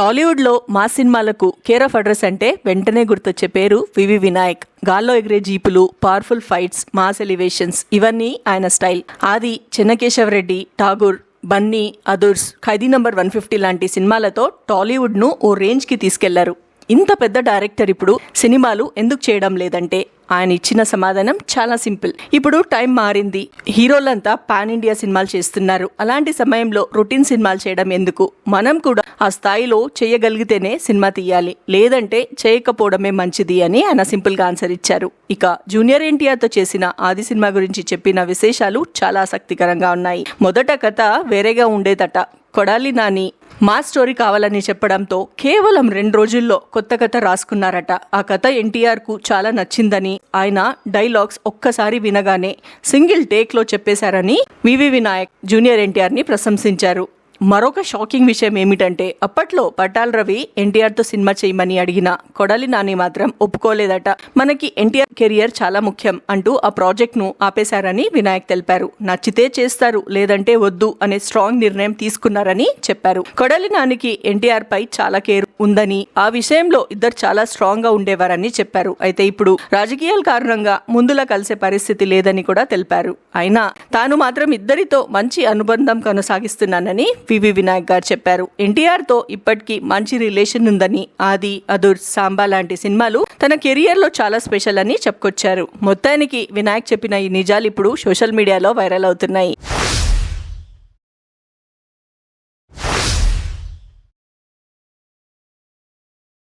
టాలీవుడ్లో మా సినిమాలకు కేర్ ఆఫ్ అడ్రస్ అంటే వెంటనే గుర్తొచ్చే పేరు వివి వినాయక్. గాల్లో ఎగిరే జీపులు, పవర్ఫుల్ ఫైట్స్, మాస్ ఎలివేషన్స్ ఇవన్నీ ఆయన స్టైల్. ఆది, చెన్నకేశవరెడ్డి, ఠాగూర్, బన్నీ, అదుర్స్, ఖైదీ నంబర్ 150 లాంటి సినిమాలతో టాలీవుడ్ను ఓ రేంజ్కి తీసుకెళ్లారు. ఇంత పెద్ద డైరెక్టర్ ఇప్పుడు సినిమాలు ఎందుకు చేయడం లేదంటే ఆయన ఇచ్చిన సమాధానం చాలా సింపుల్. ఇప్పుడు టైం మారింది, హీరోలంతా పాన్ ఇండియా సినిమాలు చేస్తున్నారు. అలాంటి సమయంలో రొటీన్ సినిమాలు చేయడం ఎందుకు? మనం కూడా ఆ స్థాయిలో చేయగలిగితేనే సినిమా తీయాలి, లేదంటే చేయకపోవడమే మంచిది అని ఆయన సింపుల్ గా ఆన్సర్ ఇచ్చారు. ఇక జూనియర్ ఎన్టీఆర్ తో చేసిన ఆది సినిమా గురించి చెప్పిన విశేషాలు చాలా ఆసక్తికరంగా ఉన్నాయి. మొదట కథ వేరేగా ఉండేదట. కొడాలి నాని మా స్టోరీ కావాలని చెప్పడంతో కేవలం 2 రోజుల్లో కొత్త కథ రాసుకున్నారట. ఆ కథ ఎన్టీఆర్ కు చాలా నచ్చిందని, ఆయన డైలాగ్స్ ఒక్కసారి వినగానే సింగిల్ టేక్ లో చెప్పేశారని వివి వినాయక్ జూనియర్ ఎన్టీఆర్ ని ప్రశంసించారు. మరొక షాకింగ్ విషయం ఏమిటంటే అప్పట్లో పటాల్ రవి ఎన్టీఆర్ తో సినిమా చేయమని అడిగిన కొడాలి నాని మాత్రం ఒప్పుకోలేదట. మనకి ఎన్టీఆర్ కెరియర్ చాలా ముఖ్యం అంటూ ఆ ప్రాజెక్ట్ ను ఆపేశారని వినాయక్ తెలిపారు. నచ్చితే చేస్తారు, లేదంటే వద్దు అనే స్ట్రాంగ్ నిర్ణయం తీసుకున్నారని చెప్పారు. కొడాలి నానికి ఎన్టీఆర్ పై చాలా కేర్ ఉందని, ఆ విషయంలో ఇద్దరు చాలా స్ట్రాంగ్ గా ఉండేవారని చెప్పారు. అయితే ఇప్పుడు రాజకీయాల కారణంగా ముందులా కలిసే పరిస్థితి లేదని కూడా తెలిపారు. అయినా తాను మాత్రం ఇద్దరితో మంచి అనుబంధం కొనసాగిస్తున్నానని వివి వినాయక్ గారు చెప్పారు. ఎన్టీఆర్ తో ఇప్పటికీ మంచి రిలేషన్ ఉందని, ఆది, అదుర్, సాంబా లాంటి సినిమాలు తన కెరియర్ లో చాలా స్పెషల్ అని చెప్పుకొచ్చారు. మొత్తానికి వినాయక్ చెప్పిన ఈ నిజాలు ఇప్పుడు సోషల్ మీడియాలో వైరల్ అవుతున్నాయి.